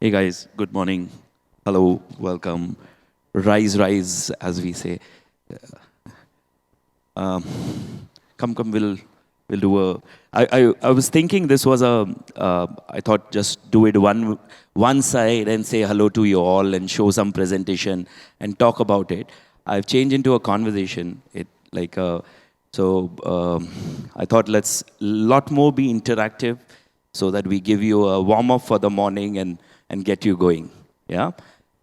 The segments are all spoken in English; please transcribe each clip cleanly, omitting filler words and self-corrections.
Hey guys, good morning. Hello, welcome. Rise, rise, as we say. Um, come, we'll do a. I was thinking this was a. I thought just do it one side and say hello to you all and show some presentation and talk about it. I've changed into a conversation. It like so. I thought let's lot more be interactive, so that we give you a warm up for the morning and get you going. Yeah.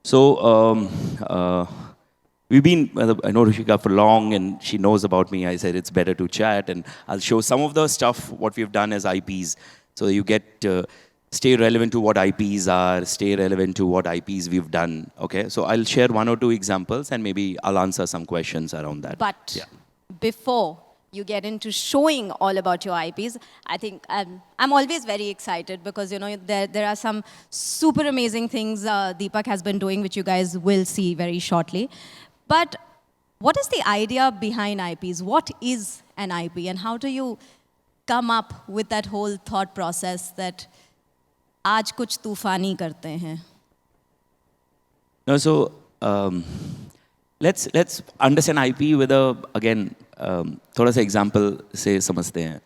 So. We've been, I know Rishika for long and she knows about me. I said it's better to chat and I'll show some of the stuff, what we've done as IPs. So you get, stay relevant to what IPs are, stay relevant to what IPs we've done. Okay, so I'll share one or two examples and maybe I'll answer some questions around that. But before you get into showing all about your IPs, I think I'm always very excited because there are some super amazing things Deepak has been doing, which you guys will see very shortly. But what is the idea behind IPs? What is an IP and how do you come up with that whole thought process that आज कुछ तूफानी करते हैं? No, so let's understand IP with a again थोड़ा सा example से समझते हैं.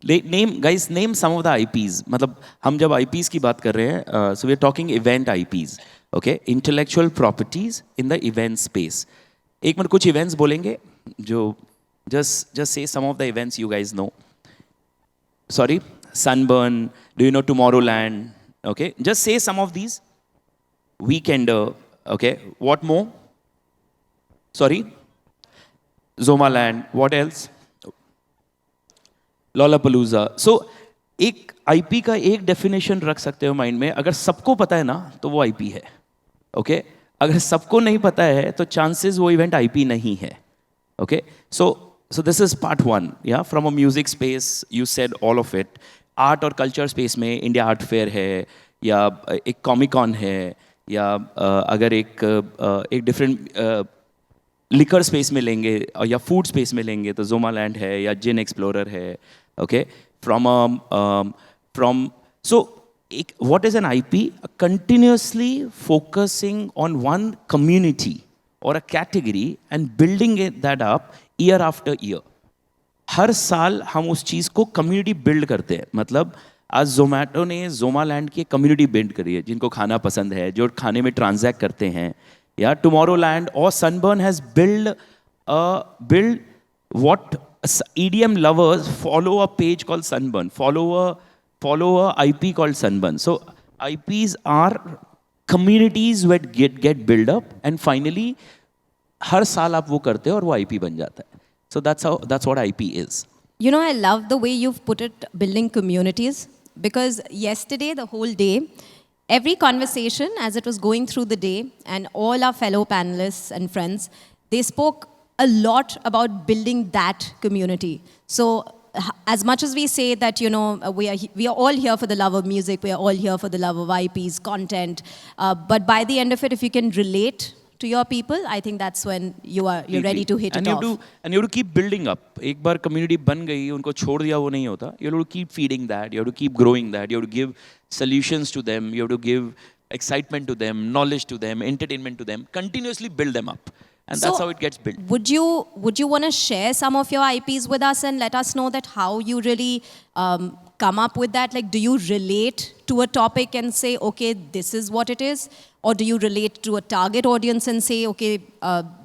Name some of the IPs. मतलब हम जब IPs की बात कर रहे हैं, so we're talking event IPs. Okay, intellectual properties in the event space. एक मिनट कुछ events बोलेंगे जो just say some of the events you guys know. Sorry, Sunburn. Do you know Tomorrowland? Okay, just say some of these. Weekender. Okay, what more? Sorry, Zomaland. What else? Lollapalooza. So एक IP का एक definition रख सकते हो mind में. अगर सबको पता है ना तो वो IP है. Okay? अगर सबको नहीं पता है तो chances वो event IP नहीं है. Okay? So this is part one. Yeah, from a music space, you said all of it. Art और culture space में India Art Fair है, या एक Comic Con है, या अगर एक different liquor space में लेंगे या food space में लेंगे तो Zomaland है या Gin Explorer है. Okay? So what is an IP? Continuously focusing on one community or a category and building that up year after year. हर साल हम उस चीज़ को कम्युनिटी बिल्ड करते हैं. मतलब आज जोमेटो ने जोमालैंड की कम्युनिटी बिल्ड करी है, जिनको खाना पसंद है, जो खाने में ट्रांजैक्ट करते हैं. या टुमारोलैंड और sunburn has build what EDM lovers follow a page called Sunburn, follow a IP called Sunburn. So IPs are communities that get built up and finally हर साल आप वो करते हो और वो IP बन जाता है. So that's what IP is. You know, I love the way you've put it, building communities, because yesterday, the whole day, every conversation as it was going through the day, and all our fellow panelists and friends, they spoke a lot about building that community. So as much as we say that, we are all here for the love of music, we are all here for the love of IPs, content, but by the end of it, if you can relate to your people, I think that's when you're ready to hit it off. And you have to keep building up. एक बार community बन गई, उनको छोड़ दिया वो नहीं होता. You have to keep feeding that. You have to keep growing that. You have to give solutions to them. You have to give excitement to them, knowledge to them, entertainment to them. Continuously build them up. And that's how it gets built. Would you want to share some of your IPs with us and let us know that how you really come up with that? Like, do you relate to a topic and say, okay, this is what it is? Or do you relate to a target audience and say, okay,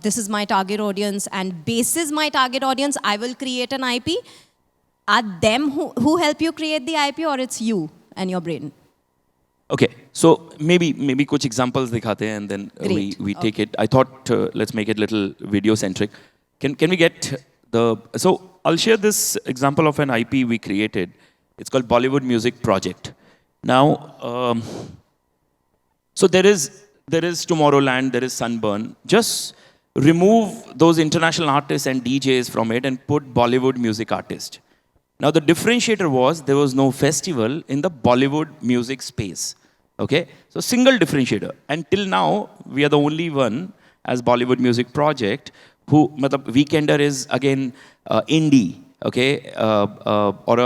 this is my target audience, and basis my target audience, I will create an IP? Are them who help you create the IP, or it's you and your brain? Okay, so maybe कुछ examples दिखाते हैं and then we take it. I thought let's make it little video centric. Can we get so I'll share this example of an IP we created. It's called Bollywood Music Project. Now, so there is Tomorrowland, there is Sunburn. Just remove those international artists and DJs from it and put Bollywood music artist. Now the differentiator was there was no festival in the Bollywood music space. Okay, so single differentiator. And till now we are the only one as Bollywood Music Project who, matlab, Weekender is again indie. Okay, or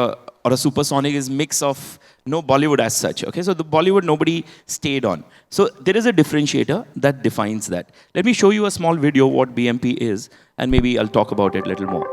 a supersonic is mix of No Bollywood as such. Okay, so the Bollywood nobody stayed on. So there is a differentiator that defines that. Let me show you a small video what BMP is, and maybe I'll talk about it a little more.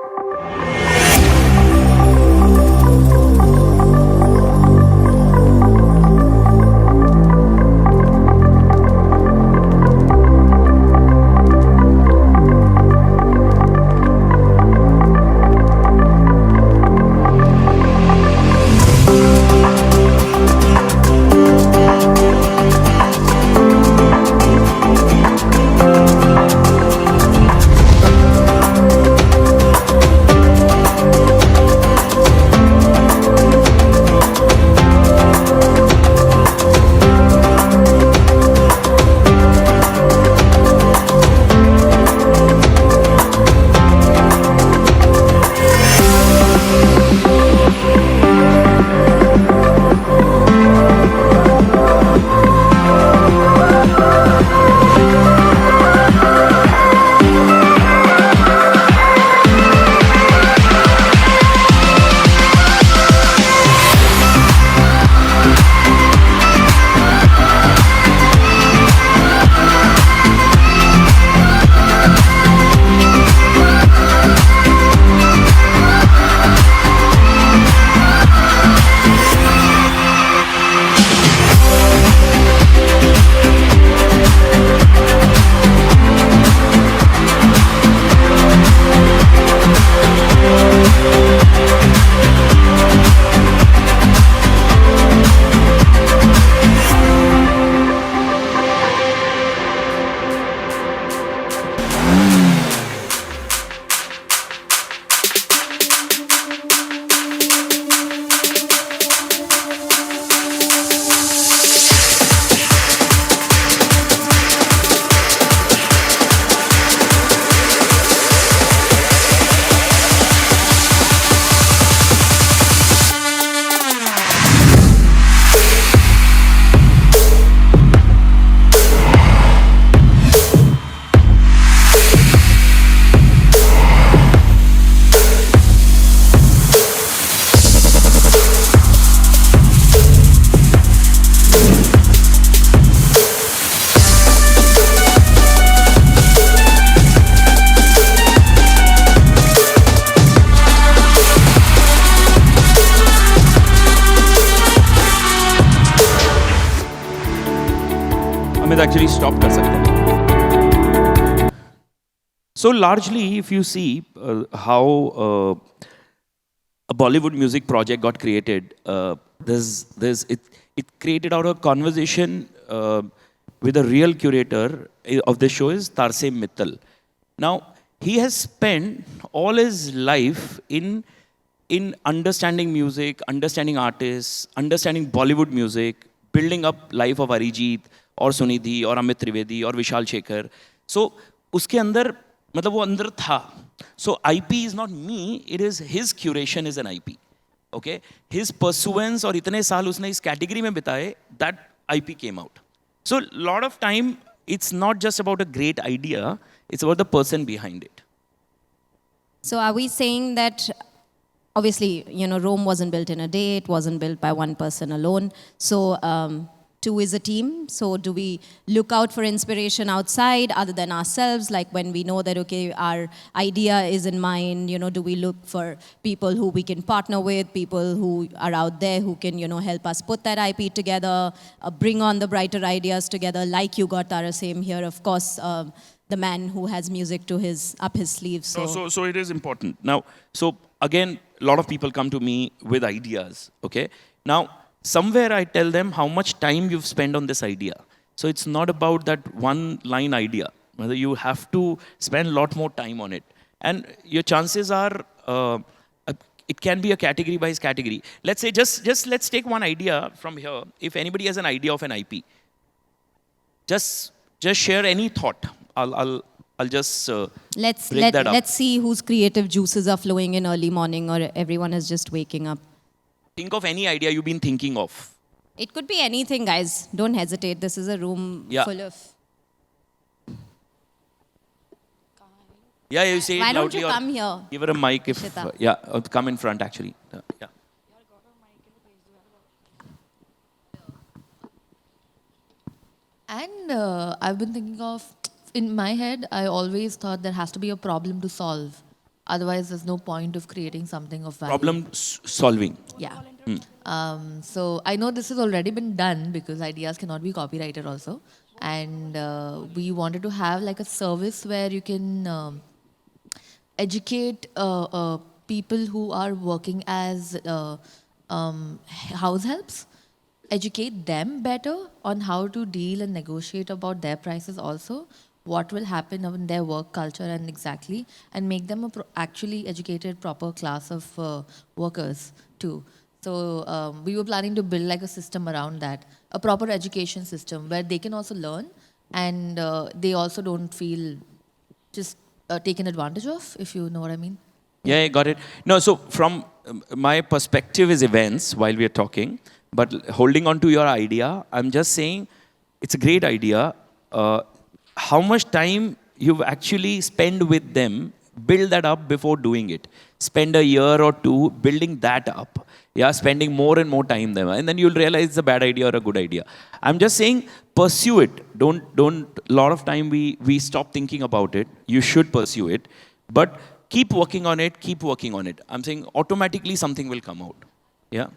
Amit actually stop कर सकते हैं. So largely, if you see how a Bollywood music project got created, it created out of a conversation with a real curator of the show is Tarse Mittal. Now, he has spent all his life in understanding music, understanding artists, understanding Bollywood music, building up life of Arijit और सुनिधि और अमित त्रिवेदी और विशाल शेखर. सो उसके अंदर मतलब वो अंदर था. सो IP is not me, it is his curation is an IP. Okay, his pursuance और इतने साल उसने इस कैटेगरी में बिताए, that IP came out. So lot of time it's not just about a great idea, it's about the person behind it. So are we saying that obviously, Rome wasn't built in a day, it wasn't built by one person alone. So two is a team. So do we look out for inspiration outside other than ourselves? Like when we know that, okay, our idea is in mind, do we look for people who we can partner with, people who are out there who can, help us put that IP together, bring on the brighter ideas together, like you got Tara Same here, of course, the man who has music up his sleeve. So it is important. Now, so again, a lot of people come to me with ideas, okay? Now, somewhere I tell them how much time you've spent on this idea. So it's not about that one line idea. You have to spend a lot more time on it. And your chances are, it can be a category by category. Let's say, just let's take one idea from here. If anybody has an idea of an IP, just share any thought. I'll just break that up. Let's see whose creative juices are flowing in early morning or everyone is just waking up. Think of any idea you've been thinking of. It could be anything, guys. Don't hesitate. This is a room full of... Yeah, you say Why it loudly. don't you come here? Give her a mic if... come in front, actually. Yeah. And I've been thinking of, in my head, I always thought there has to be a problem to solve. Otherwise, there's no point of creating something of value. Problem solving. Yeah. So I know this has already been done because ideas cannot be copyrighted also. And we wanted to have like a service where you can educate people who are working as house helps, educate them better on how to deal and negotiate about their prices also, what will happen in their work culture and exactly, and make them a actually educated proper class of workers too. So we were planning to build like a system around that, a proper education system where they can also learn and they also don't feel just taken advantage of, if you know what I mean. Yeah, I got it. No, so from my perspective is events while we are talking, but holding on to your idea, I'm just saying it's a great idea. How much time you've actually spend with them, build that up before doing it. Spend a year or two building that up. Yeah, spending more and more time there, and then you'll realize it's a bad idea or a good idea. I'm just saying, pursue it. Don't. A lot of time we stop thinking about it. You should pursue it, but keep working on it. Keep working on it. I'm saying automatically something will come out. Yeah.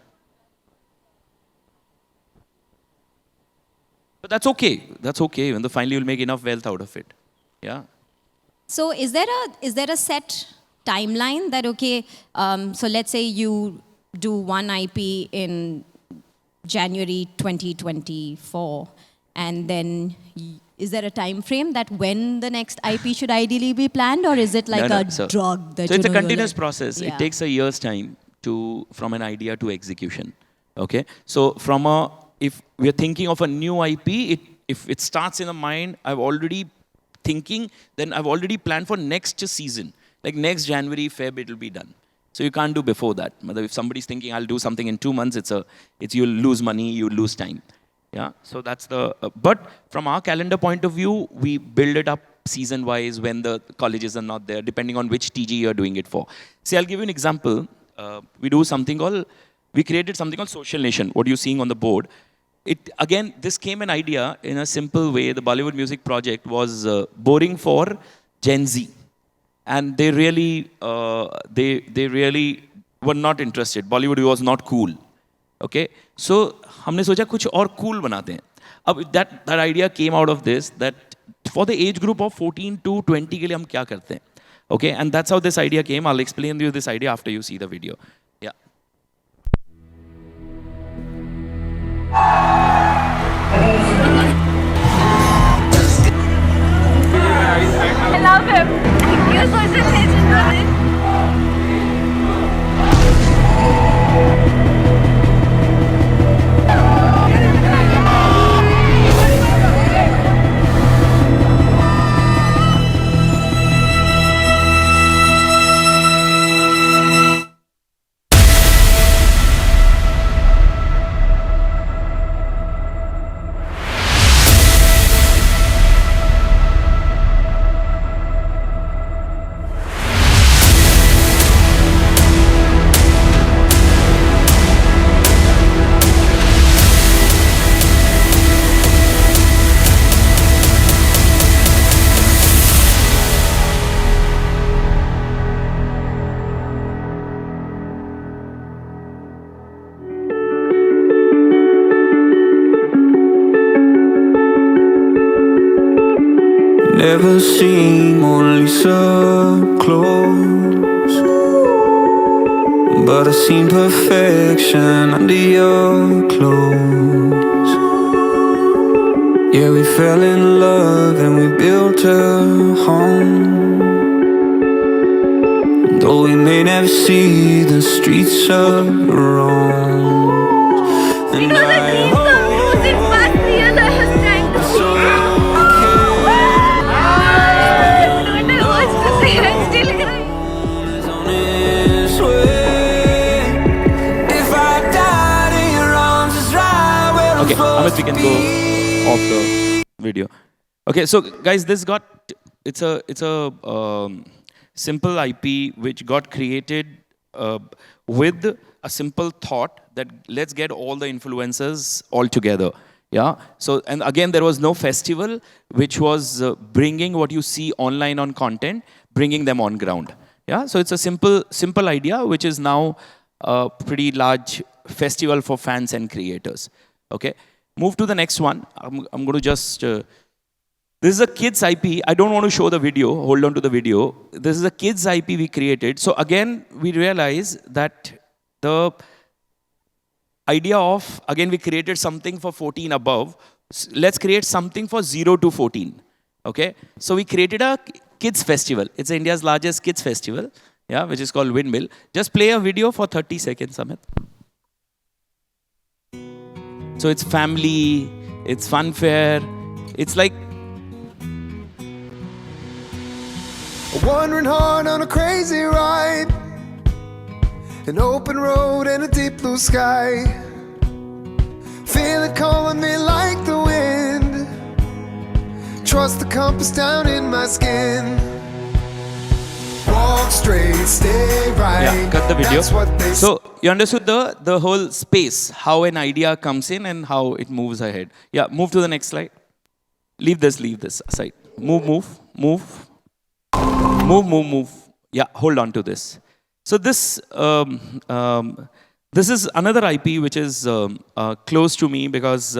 But that's okay. That's okay. When the finally you'll make enough wealth out of it. Yeah. So is there a set timeline that, okay, so let's say you do one IP in January 2024, and then is there a time frame that when the next IP should ideally be planned, or is it like a drug that so it's a you're continuous like, process. yeah. It takes a year's time to from an idea to execution. Okay. So from a if we're thinking of a new IP, if it starts in the mind, I've already thinking, then I've already planned for next season. Like next January, Feb, it'll be done. So you can't do before that. If somebody's thinking I'll do something in 2 months, it's you'll lose money, you'll lose time. Yeah. So that's the. But from our calendar point of view, we build it up season wise when the colleges are not there, depending on which TG you're doing it for. See, I'll give you an example. We created something called Social Nation. What you're seeing on the board. It again, this came an idea in a simple way. The Bollywood music project was boring for Gen Z, and they really were not interested. Bollywood was not cool. Okay, so हमने सोचा कुछ और cool बनाते हैं. अब that idea came out of this, that for the age group of 14 to 20 के लिए हम क्या करते हैं. Okay, and that's how this idea came. I'll explain to you this idea after you see the video. Yeah. I love him. You're such a legend, Rohit. Never seem only so close, but I seen perfection under your clothes. Yeah, we fell in love and we built a home. Though we may never see the streets of Rome. And I hope Okay, Amit, we can go off the video. Okay, so guys, it's a simple IP which got created with a simple thought that let's get all the influencers all together. Yeah. So, and again, there was no festival, which was bringing what you see online on content, bringing them on ground. Yeah. So it's a simple idea, which is now a pretty large festival for fans and creators. Okay. Move to the next one. I'm going to just. This is a kids IP. I don't want to show the video. Hold on to the video. This is a kids IP we created. So again, we realize that the idea of, again, we created something for 14 above. Let's create something for 0 to 14. Okay? So we created a kids festival. It's India's largest kids festival, yeah, which is called Windmill. Just play a video for 30 seconds, Amit. So it's family, it's funfair, it's like wandering hard on a crazy ride, an open road and a deep blue sky. Feel it calling me like the wind. Trust the compass down in my skin. Walk straight, stay right. Yeah, cut the video. That's what they So you understood the whole space, how an idea comes in and how it moves ahead. Yeah, move to the next slide. Leave this aside. Move. Yeah, hold on to this. So this this is another IP which is close to me because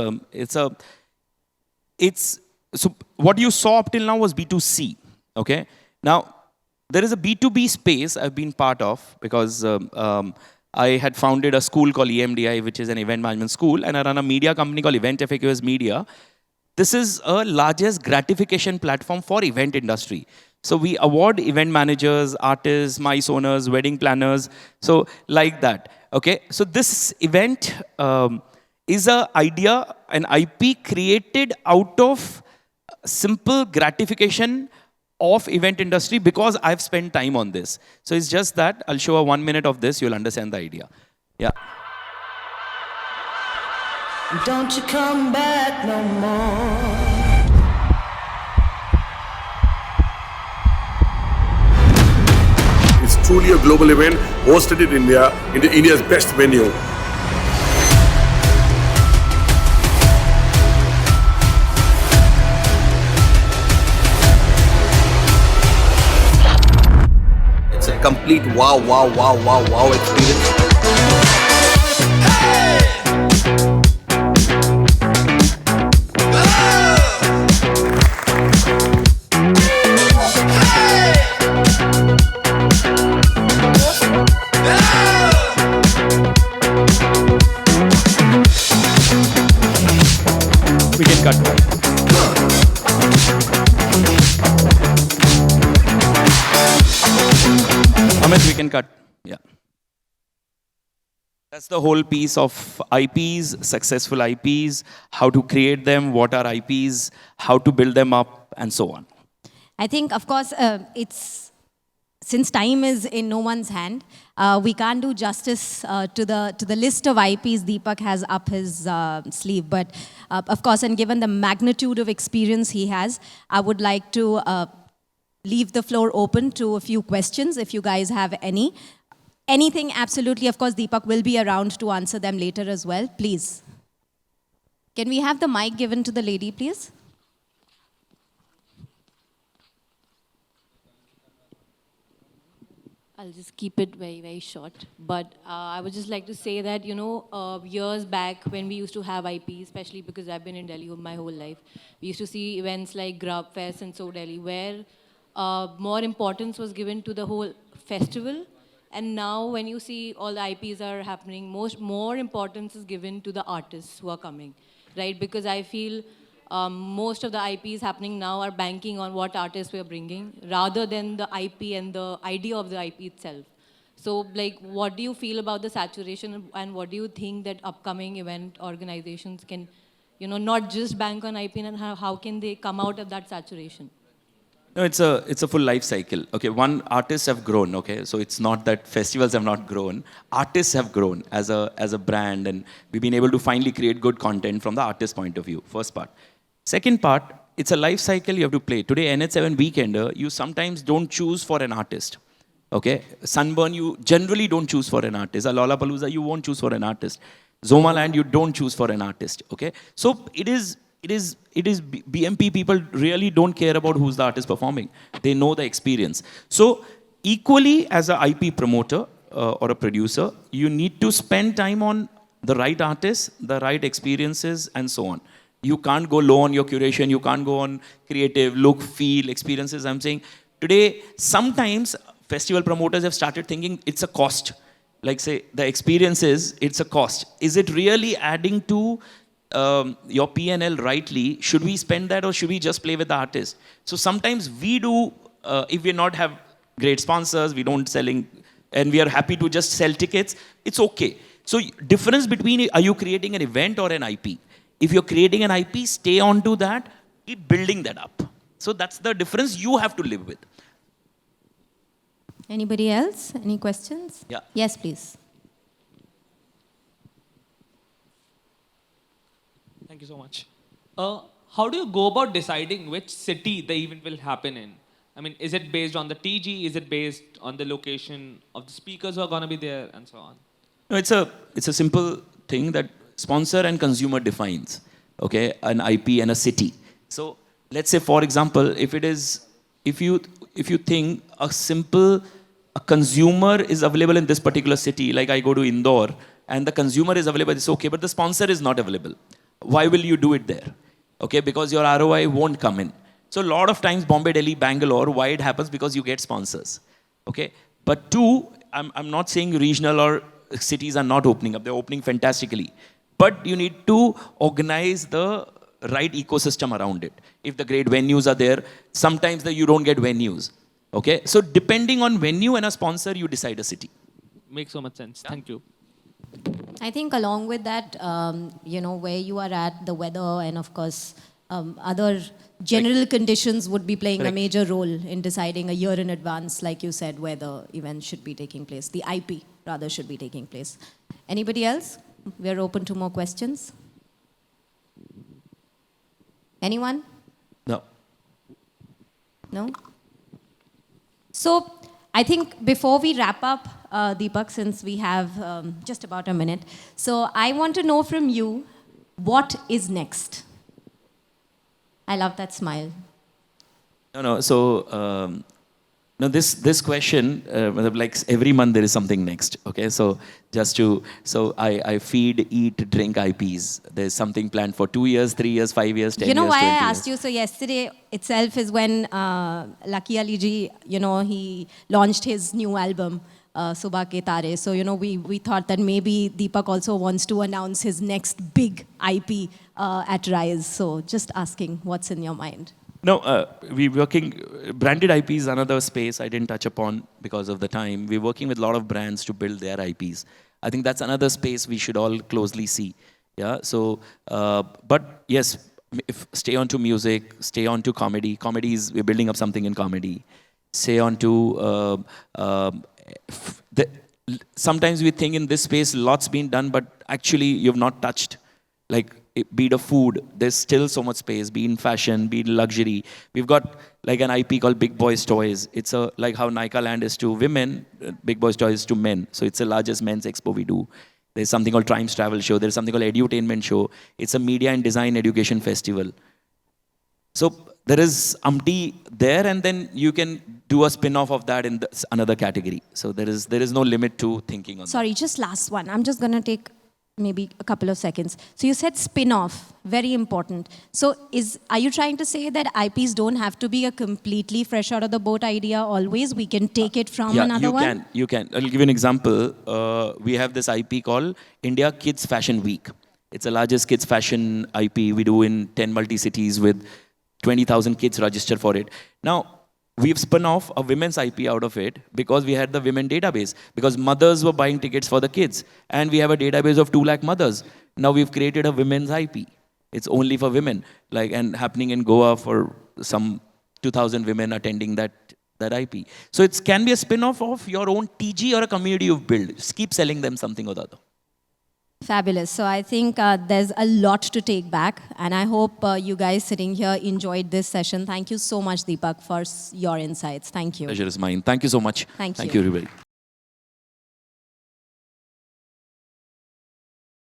so what you saw up till now was B2C. Okay, now there is a B2B space I've been part of because I had founded a school called EMDI, which is an event management school, and I run a media company called Event FAQs Media. This is a largest gratification platform for event industry. So we award event managers, artists, MICE owners, wedding planners, so like that. Okay, so this event is an idea, an IP created out of simple gratification of event industry because I've spent time on this. So it's just that I'll show a 1 minute of this, you'll understand the idea. Yeah. Don't you come back no more. It's truly a global event hosted in India, in India's best venue. It's a complete wow experience. We can cut. Amit, we can cut. Yeah. That's the whole piece of IPs, successful IPs, how to create them, what are IPs, how to build them up, and so on. I think, of course, since time is in no one's hand, we can't do justice to the list of IPs Deepak has up his sleeve. But of course, and given the magnitude of experience he has, I would like to leave the floor open to a few questions if you guys have any. Anything, absolutely. Of course, Deepak will be around to answer them later as well. Please. Can we have the mic given to the lady, please? I'll just keep it very short. But I would just like to say that, years back when we used to have IP, especially because I've been in Delhi my whole life, we used to see events like Grub Fest and So Delhi, where more importance was given to the whole festival. And now when you see all the IPs are happening, more importance is given to the artists who are coming, right? Because I feel most of the IPs happening now are banking on what artists we are bringing rather than the IP and the idea of the IP itself. So, what do you feel about the saturation and what do you think that upcoming event organizations can, not just bank on IP and how can they come out of that saturation? No, it's a full life cycle. Okay, one, artists have grown. Okay, so it's not that festivals have not grown. Artists have grown as a brand, and we've been able to finally create good content from the artist point of view. First part. Second part, it's a life cycle you have to play. Today, NH7 Weekender, you sometimes don't choose for an artist. Okay, Sunburn, you generally don't choose for an artist. A Lollapalooza, you won't choose for an artist. Zomaland, you don't choose for an artist, okay? So BMP people really don't care about who's the artist performing. They know the experience. So equally as a IP promoter or a producer, you need to spend time on the right artists, the right experiences, and so on. You can't go low on your curation. You can't go on creative, look, feel, experiences. I'm saying today, sometimes festival promoters have started thinking it's a cost. Like say, the experiences, it's a cost. Is it really adding to your P&L rightly? Should we spend that or should we just play with the artist? So sometimes we do, if we not have great sponsors, we don't selling, and we are happy to just sell tickets, it's okay. So difference between, are you creating an event or an IP? If you're creating an IP, stay on to that, keep building that up. So that's the difference you have to live with. Anybody else? Any questions? Yeah. Yes, please. Thank you so much. How do you go about deciding which city the event will happen in? I mean, is it based on the TG? Is it based on the location of the speakers who are going to be there and so on? No, it's a simple thing that sponsor and consumer defines, okay, an IP and a city. So let's say, for example, if you think a consumer is available in this particular city, like I go to Indore, and the consumer is available, it's okay, but the sponsor is not available. Why will you do it there? Okay, because your ROI won't come in. So a lot of times, Bombay, Delhi, Bangalore, why it happens? Because you get sponsors. Okay, but two, I'm not saying regional or cities are not opening up; they're opening fantastically. But you need to organize the right ecosystem around it. If the great venues are there, sometimes you don't get venues. Okay, so depending on venue and a sponsor, you decide a city. Makes so much sense. Yeah. Thank you. I think along with that, where you are at, the weather, and of course, other general conditions would be playing a major role in deciding a year in advance, like you said, where the event should be taking place. The IP, rather, should be taking place. Anybody else? We're open to more questions. Anyone? No. No? So, I think before we wrap up, Deepak, since we have just about a minute, so I want to know from you, what is next? I love that smile. No. So, this question, like every month there is something next. Okay, so I feed, eat, drink IPs. There's something planned for 2 years, 3 years, 5 years, 10 years. You know why I 20 asked you? So yesterday itself is when Lucky Ali ji, he launched his new album, Subah Ke Tare. So, we thought that maybe Deepak also wants to announce his next big IP at Rise. So just asking, what's in your mind? No, we're working, branded IP is another space I didn't touch upon because of the time. We're working with a lot of brands to build their IPs. I think that's another space we should all closely see. Yeah, so, but yes, stay on to music, stay on to comedy. Comedy is, we're building up something in comedy. Stay on to, sometimes we think in this space, lots been done, but actually you've not touched. Like, be it a food, there's still so much space, be in fashion, be in luxury. We've got like an IP called Big Boys Toys. It's like how Nika Land is to women, Big Boys Toys is to men. So it's the largest men's expo we do. There's something called Triumph's Travel Show. There's something called Edutainment Show. It's a media and design education festival. So there is umpty there, and then you can do a spin-off of that in another category. So there is no limit to thinking on Sorry, just last one. I'm just going to take maybe a couple of seconds. So you said spin-off, very important. So are you trying to say that IPs don't have to be a completely fresh out of the boat idea always? We can take it from another one? You can. I'll give you an example. We have this IP called India Kids Fashion Week. It's the largest kids fashion IP we do in 10 multi-cities with 20,000 kids registered for it. Now, we've spun off a women's IP out of it because we had the women database. Because mothers were buying tickets for the kids. And we have a database of 2 lakh mothers. Now we've created a women's IP. It's only for women. And happening in Goa for some 2,000 women attending that IP. So it can be a spin-off of your own TG or a community you've built. Just keep selling them something or the other. Fabulous. So I think there's a lot to take back. And I hope you guys sitting here enjoyed this session. Thank you so much, Deepak, for your insights. Thank you. Pleasure is mine. Thank you so much. Thank you. Thank you, everybody.